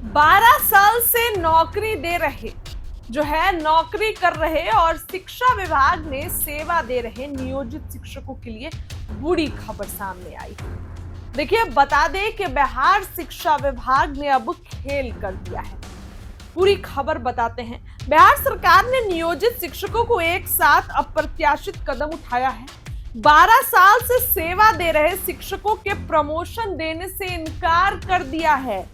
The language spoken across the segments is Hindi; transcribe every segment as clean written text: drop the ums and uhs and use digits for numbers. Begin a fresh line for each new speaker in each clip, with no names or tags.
12 साल से नौकरी दे रहे नौकरी कर रहे और शिक्षा विभाग ने सेवा दे रहे नियोजित शिक्षकों के लिए बुरी खबर सामने आई। देखिए, बता दें कि बिहार शिक्षा विभाग ने अब खेल कर दिया है। पूरी खबर बताते हैं। बिहार सरकार ने नियोजित शिक्षकों को एक साथ अप्रत्याशित कदम उठाया है। 12 साल से सेवा दे रहे शिक्षकों के प्रमोशन देने से इनकार कर दिया है।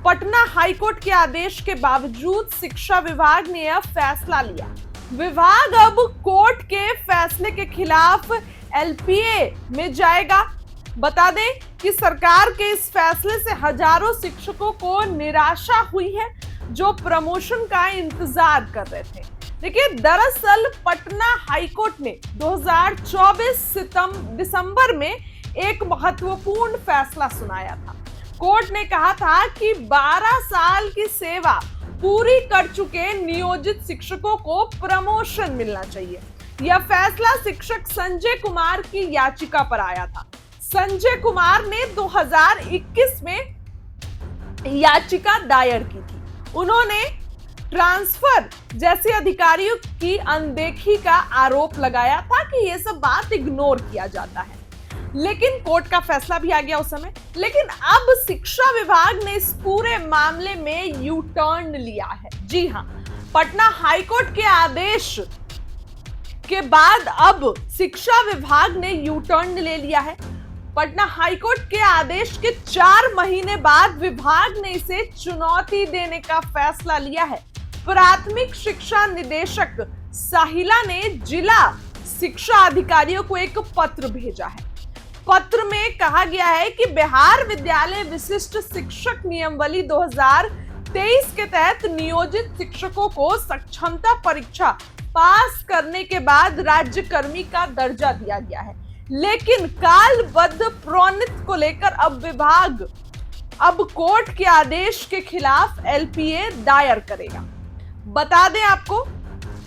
पटना हाईकोर्ट के आदेश के बावजूद शिक्षा विभाग ने यह फैसला लिया। विभाग अब कोर्ट के फैसले के खिलाफ एलपीए में जाएगा। बता दें कि सरकार के इस फैसले से हजारों शिक्षकों को निराशा हुई है जो प्रमोशन का इंतजार कर रहे थे। देखिए, दरअसल पटना हाईकोर्ट ने 2024 दिसंबर में एक महत्वपूर्ण फैसला सुनाया था। कोर्ट ने कहा था कि 12 साल की सेवा पूरी कर चुके नियोजित शिक्षकों को प्रमोशन मिलना चाहिए। यह फैसला शिक्षक संजय कुमार की याचिका पर आया था। संजय कुमार ने 2021 में याचिका दायर की थी। उन्होंने ट्रांसफर जैसे अधिकारियों की अनदेखी का आरोप लगाया था कि यह सब बात इग्नोर किया जाता है, लेकिन कोर्ट का फैसला भी आ गया उस समय। लेकिन अब शिक्षा विभाग ने इस पूरे मामले में यू टर्न लिया है। जी हां, पटना हाईकोर्ट के आदेश के बाद अब शिक्षा विभाग ने यू टर्न ले लिया है। पटना हाईकोर्ट के आदेश के 4 महीने बाद विभाग ने इसे चुनौती देने का फैसला लिया है। प्राथमिक शिक्षा निदेशक साहिला ने जिला शिक्षा अधिकारियों को एक पत्र भेजा है। पत्र में कहा गया है कि बिहार विद्यालय विशिष्ट शिक्षक नियमावली 2023 के तहत नियोजित शिक्षकों को सक्षमता परीक्षा पास करने के बाद राज्यकर्मी का दर्जा दिया गया है, लेकिन कालबद्ध प्रोन्नति को लेकर अब विभाग कोर्ट के आदेश के खिलाफ एलपीए दायर करेगा। बता दें आपको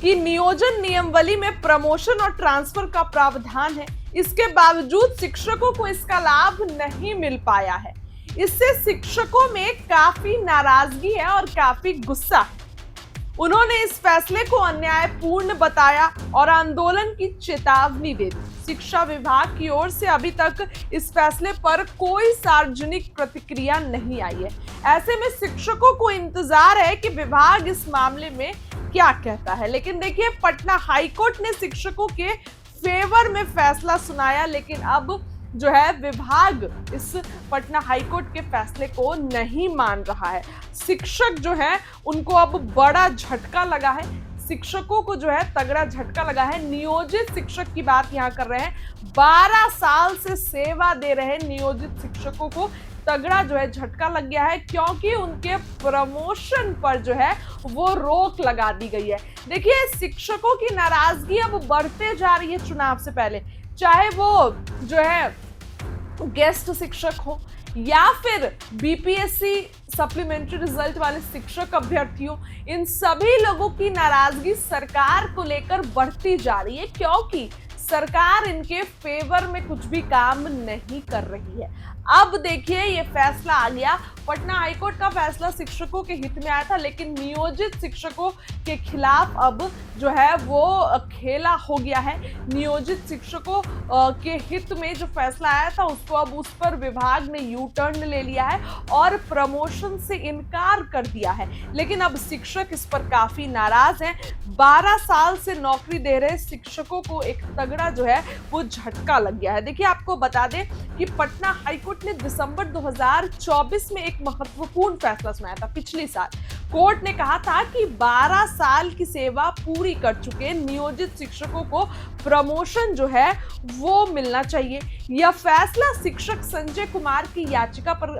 कि नियोजन नियमावली में प्रमोशन और ट्रांसफर का प्रावधान है। इसके बावजूद शिक्षकों को इसका लाभ नहीं मिल पाया है। इससे शिक्षकों में काफी नाराजगी है और काफी गुस्सा है। उन्होंने इस फैसले को अन्यायपूर्ण बताया और आंदोलन की चेतावनी दे दी। शिक्षा विभाग की ओर से अभी तक इस फैसले पर कोई सार्वजनिक प्रतिक्रिया नहीं आई है। ऐसे में शिक्षकों को इंतजार है कि विभाग इस मामले में क्या कहता है। लेकिन देखिए, पटना हाईकोर्ट ने शिक्षकों के फेवर में फैसला सुनाया, लेकिन अब विभाग इस पटना हाईकोर्ट के फैसले को नहीं मान रहा है। शिक्षक उनको अब बड़ा झटका लगा है। शिक्षकों को तगड़ा झटका लगा है। नियोजित शिक्षक की बात यहाँ कर रहे हैं। 12 साल से सेवा दे रहे नियोजित शिक्षकों को तगड़ा झटका लग गया है, क्योंकि उनके प्रमोशन पर वो रोक लगा दी गई है। देखिए, शिक्षकों की नाराजगी अब बढ़ते जा रही है चुनाव से पहले, चाहे वो गेस्ट शिक्षक हो या फिर बीपीएससी सप्लीमेंट्री रिजल्ट वाले शिक्षक अभ्यर्थी हो। इन सभी लोगों की नाराजगी सरकार को लेकर बढ़ती जा रही है, क्योंकि सरकार इनके फेवर में कुछ भी काम नहीं कर रही है। अब देखिए, ये फैसला आ गया। पटना हाईकोर्ट का फैसला शिक्षकों के हित में आया था, लेकिन नियोजित शिक्षकों के खिलाफ अब वो खेला हो गया है। नियोजित शिक्षकों के हित में जो फैसला आया था उसको अब उस पर विभाग ने यू टर्न ले लिया है और प्रमोशन से इनकार कर दिया है। लेकिन अब शिक्षक इस पर काफी नाराज हैं। 12 साल से नौकरी दे रहे शिक्षकों को एक तगड़ा वो झटका लग गया है। देखिए, आपको बता दें कि पटना हाईकोर्ट ने दिसंबर 2024 में एक महत्वपूर्ण फैसला सुनाया था। पिछले साल कोर्ट ने कहा था कि 12 साल की सेवा पूरी कर चुके नियोजित शिक्षकों को प्रमोशन वो मिलना चाहिए। यह फैसला शिक्षक संजय कुमार की याचिका पर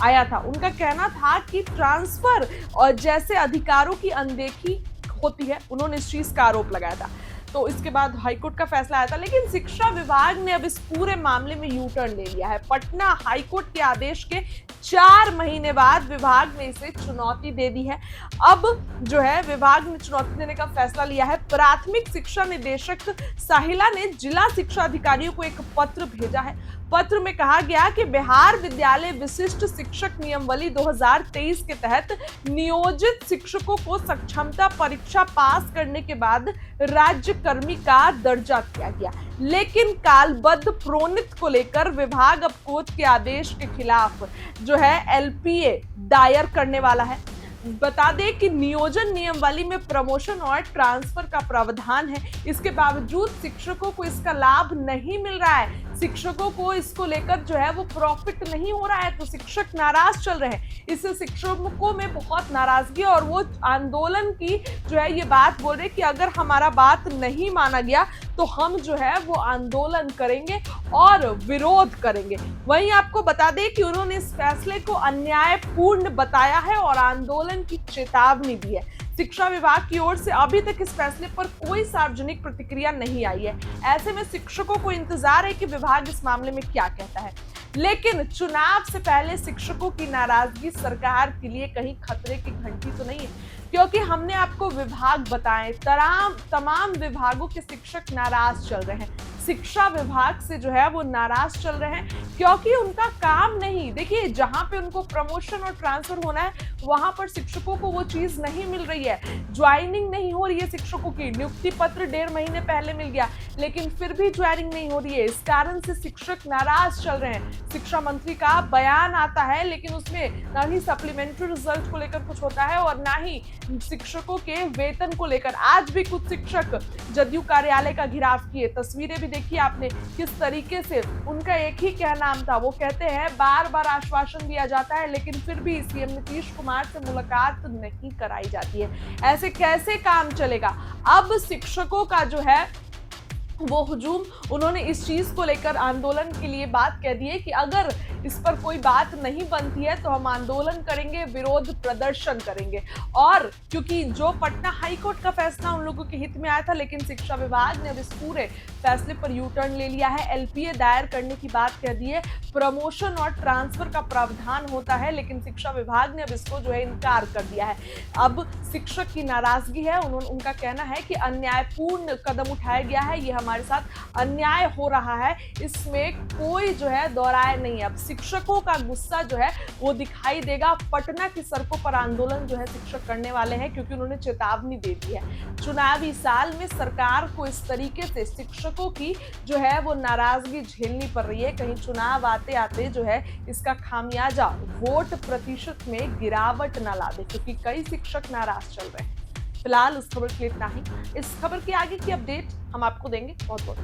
आया था। उनका कहना था कि ट्रांसफर और जैसे अधिकारों की अनदेखी होती है। उन्होंने इस चीज का आरोप लगाया था। तो इसके बाद हाईकोर्ट का फैसला आया था, लेकिन शिक्षा विभाग ने अब इस पूरे मामले में यू टर्न ले लिया है। पटना हाईकोर्ट के आदेश के 4 महीने बाद विभाग ने इसे चुनौती दे दी है। अब विभाग ने चुनौती देने का फैसला लिया है। प्राथमिक शिक्षा निदेशक साहिला ने जिला शिक्षा अधिकारियों को एक पत्र भेजा है। पत्र में कहा गया कि बिहार विद्यालय विशिष्ट शिक्षक नियमावली 2023 के तहत नियोजित शिक्षकों को सक्षमता परीक्षा पास करने के बाद राज्य कर्मी का दर्जा दिया गया, लेकिन कालबद्ध प्रोन्नति को लेकर विभाग अब कोर्ट के आदेश के खिलाफ जो है एलपीए दायर करने वाला है। बता दें कि नियोजन नियमावली में प्रमोशन और ट्रांसफर का प्रावधान है, इसके बावजूद शिक्षकों को इसका लाभ नहीं मिल रहा है। शिक्षकों को इसको लेकर जो है वो प्रॉफिट नहीं हो रहा है, तो शिक्षक नाराज चल रहे हैं। इससे शिक्षकों में बहुत नाराजगी और वो आंदोलन की जो है ये बात बोल रहे कि अगर हमारा बात नहीं माना गया तो हम जो है वो आंदोलन करेंगे और विरोध करेंगे। वहीं आपको बता दें कि उन्होंने इस फैसले को अन्यायपूर्ण बताया है और आंदोलन की चेतावनी दी है। शिक्षा विभाग की ओर से अभी तक इस फैसले पर कोई सार्वजनिक प्रतिक्रिया नहीं आई है। ऐसे में शिक्षकों को इंतजार है कि विभाग इस मामले में क्या कहता है। लेकिन चुनाव से पहले शिक्षकों की नाराजगी सरकार के लिए कहीं खतरे की घंटी तो नहीं है, क्योंकि हमने आपको विभाग बताए, तमाम विभागों के शिक्षक नाराज चल रहे हैं। शिक्षा विभाग से जो है वो नाराज चल रहे हैं क्योंकि उनका काम नहीं, देखिए जहां पे उनको प्रमोशन और ट्रांसफर होना है वहां पर शिक्षकों को वो चीज नहीं मिल रही है, ज्वाइनिंग नहीं हो रही है शिक्षकों की। नियुक्ति पत्र 1.5 महीने पहले मिल गया लेकिन फिर भी ज्वाइनिंग नहीं हो रही है। इस कारण से शिक्षक नाराज चल रहे हैं। शिक्षा मंत्री का बयान आता है लेकिन उसमें ना ही सप्लीमेंट्री रिजल्ट को लेकर कुछ होता है और ना ही शिक्षकों के वेतन को लेकर। आज भी कुछ शिक्षक जदयू कार्यालय का घेराव किए, तस्वीरें भी देखिए आपने किस तरीके से। उनका एक ही कहना था, वो कहते हैं बार बार आश्वासन दिया जाता है लेकिन फिर भी सीएम नीतीश कुमार से मुलाकात नहीं कराई जाती है। ऐसे कैसे काम चलेगा? अब शिक्षकों का जो है वो हुजूम, उन्होंने इस चीज को लेकर आंदोलन के लिए बात कह दी है कि अगर इस पर कोई बात नहीं बनती है तो हम आंदोलन करेंगे, विरोध प्रदर्शन करेंगे। और क्योंकि जो पटना हाईकोर्ट का फैसला उन लोगों के हित में आया था, लेकिन शिक्षा विभाग ने अब इस पूरे फैसले पर यू टर्न ले लिया है। एलपीए दायर करने की बात कह दी है। प्रमोशन और ट्रांसफर का प्रावधान होता है लेकिन शिक्षा विभाग ने अब इसको जो है इनकार कर दिया है। अब शिक्षक की नाराजगी है, उनका कहना है कि अन्यायपूर्ण कदम उठाया गया है, ये हमारे साथ अन्याय हो रहा है, इसमें कोई जो है दोहराए नहीं है। अब शिक्षकों का गुस्सा जो है वो दिखाई देगा। पटना की सड़कों पर आंदोलन जो है शिक्षक करने वाले हैं क्योंकि उन्होंने चेतावनी दे दी है। चुनावी साल में सरकार को इस तरीके से शिक्षकों की जो है वो नाराजगी झेलनी पड़ रही है। कहीं चुनाव आते आते जो है इसका खामियाजा वोट प्रतिशत में गिरावट ना ला दे, क्योंकि कई शिक्षक नाराज चल रहे हैं। फिलहाल इस खबर के लिए इतना ही। इस खबर की आगे की अपडेट हम आपको देंगे। बहुत बहुत